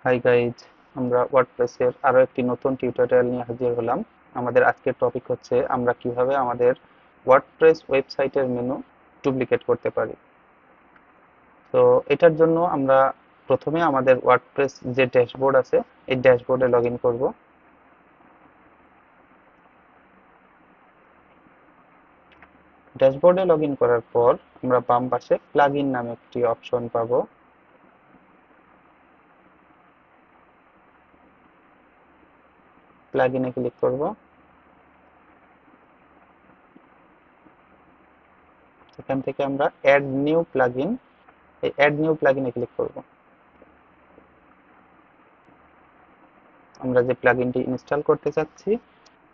Hi guys, আমরা ওয়ার্ডপ্রেসের আরো একটি নতুন টিউটোরিয়াল নিয়ে হাজির হলাম। আমাদের আজকের টপিক হচ্ছে আমরা কিভাবে আমাদের ওয়ার্ডপ্রেস ওয়েবসাইটের মেনু ডুপ্লিকেট করতে পারি। তো এটার জন্য আমরা প্রথমে আমাদের ওয়ার্ডপ্রেস যে ড্যাশবোর্ড আছে এই ড্যাশবোর্ডে লগ ইন করবো। ড্যাশবোর্ডে লগ ইন করার পর আমরা বাম পাশে প্লাগইন নামে একটি অপশন পাবো। প্লাগইনে ক্লিক করব। এখান থেকে আমরা অ্যাড নিউ প্লাগইন, এই অ্যাড নিউ প্লাগইনে ক্লিক করব। আমরা যে প্লাগইনটি ইনস্টল করতে চাচ্ছি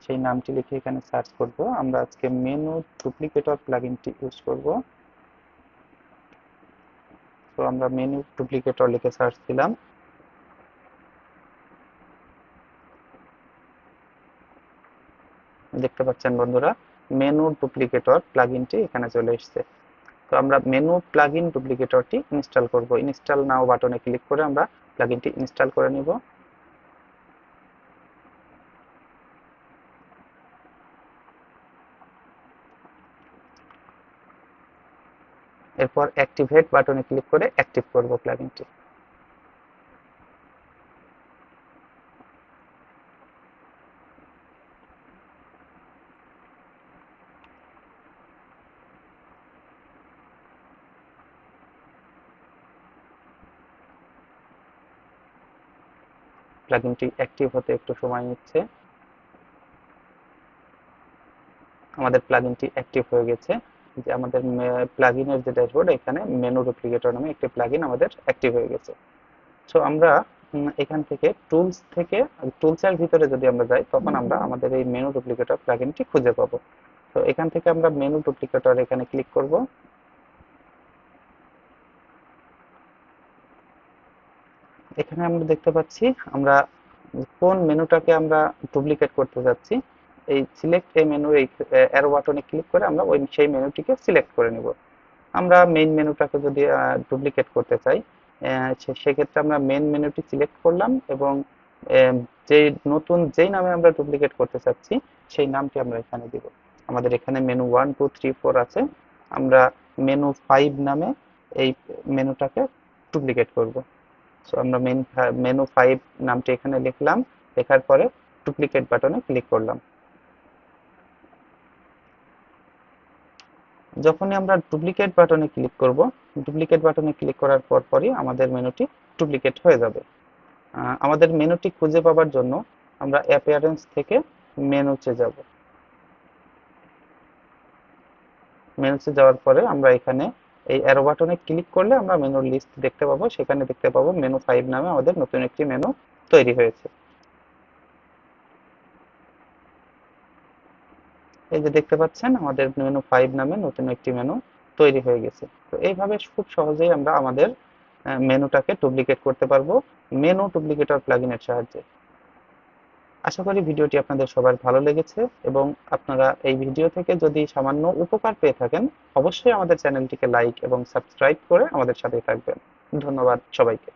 সেই নামটি লিখে এখানে সার্চ করব। আমরা আজকে মেনু ডুপ্লিকেটর প্লাগইনটি ইউজ করব। তো আমরা মেনু ডুপ্লিকেটর লিখে সার্চ দিলাম। দেখতে পাচ্ছেন বন্ধুরা, মেনু ডুপ্লিকেটর প্লাগইনটি এখানে চলে এসেছে। তো আমরা মেনু প্লাগইন ডুপ্লিকেটরটি ইনস্টল করব। ইনস্টল নাও বাটনে ক্লিক করে আমরা প্লাগইনটি ইনস্টল করে নিব। এরপর অ্যাক্টিভেট বাটনে ক্লিক করে অ্যাক্টিভ করব প্লাগইনটি। প্লাগইনটি অ্যাক্টিভ হতে একটু সময় নিচ্ছে। আমাদের প্লাগইনটি অ্যাক্টিভ হয়ে গেছে। যে আমাদের প্লাগইনের যে ড্যাশবোর্ড, এখানে মেনু ডুপ্লিকেটর নামে একটি প্লাগইন আমাদের অ্যাক্টিভ হয়ে গেছে। সো আমরা এখান থেকে টুলসের ভিতরে যদি আমরা যাই তখন আমরা আমাদের এই মেনু ডুপ্লিকেটর প্লাগইনটি খুঁজে পাবো। তো এখান থেকে আমরা মেনু ডুপ্লিকেটর এখানে ক্লিক করব। এখানে আমরা দেখতে পাচ্ছি আমরা কোন মেনুটাকে আমরা ডুপ্লিকেট করতে যাচ্ছি। এই সিলেক্ট এ মেনু, এই অ্যারো বাটনে ক্লিক করে আমরা সেই মেনুটিকে সিলেক্ট করে নিব। আমরা মেইন মেনুটাকে যদি ডুপ্লিকেট করতে চাই, সেক্ষেত্রে আমরা মেইন মেনুটি সিলেক্ট করলাম এবং যে যেই নামে আমরা ডুপ্লিকেট করতে চাচ্ছি সেই নামটি আমরা এখানে দিব। আমাদের এখানে মেনু 1 2 3 4 আছে। আমরা মেনু 5 নামে এই মেনুটাকে ডুপ্লিকেট করব। সো আমরা মেনু 5 নামটি এখানে লিখলাম। লেখার পরে ডুপ্লিকেট বাটনে ক্লিক করলাম। যখনই আমরা ডুপ্লিকেট বাটনে ক্লিক করব, ডুপ্লিকেট বাটনে ক্লিক করার পরই আমাদের মেনুটি ডুপ্লিকেট হয়ে যাবে। আমাদের মেনুটি খুঁজে পাওয়ার জন্য আমরা অ্যাপিয়ারেন্স থেকে মেনুতে যাব। মেনুতে যাওয়ার পরে আমরা এখানে এই অ্যারো বাটনে ক্লিক করলে আমরা মেনুর লিস্ট দেখতে পাবো। সেখানে দেখতে পাবো মেনু 5 নামে আমাদের নতুন একটি মেনু তৈরি হয়েছে। এই যে দেখতে পাচ্ছেন আমাদের মেনু 5 নামে নতুন একটি মেনু তৈরি হয়ে গেছে। তো এইভাবে খুব সহজেই আমরা আমাদের মেনুটাকে ডুপ্লিকেট করতে পারবো মেনু ডুপ্লিকেটর প্লাগইনের সাহায্যে। আশা করি ভিডিওটি আপনাদের সবার ভালো লেগেছে এবং আপনারা এই ভিডিও থেকে যদি সামান্য উপকার পেয়ে থাকেন, অবশ্যই আমাদের চ্যানেলটিকে লাইক এবং সাবস্ক্রাইব করে আমাদের সাথে থাকবেন। ধন্যবাদ সবাইকে।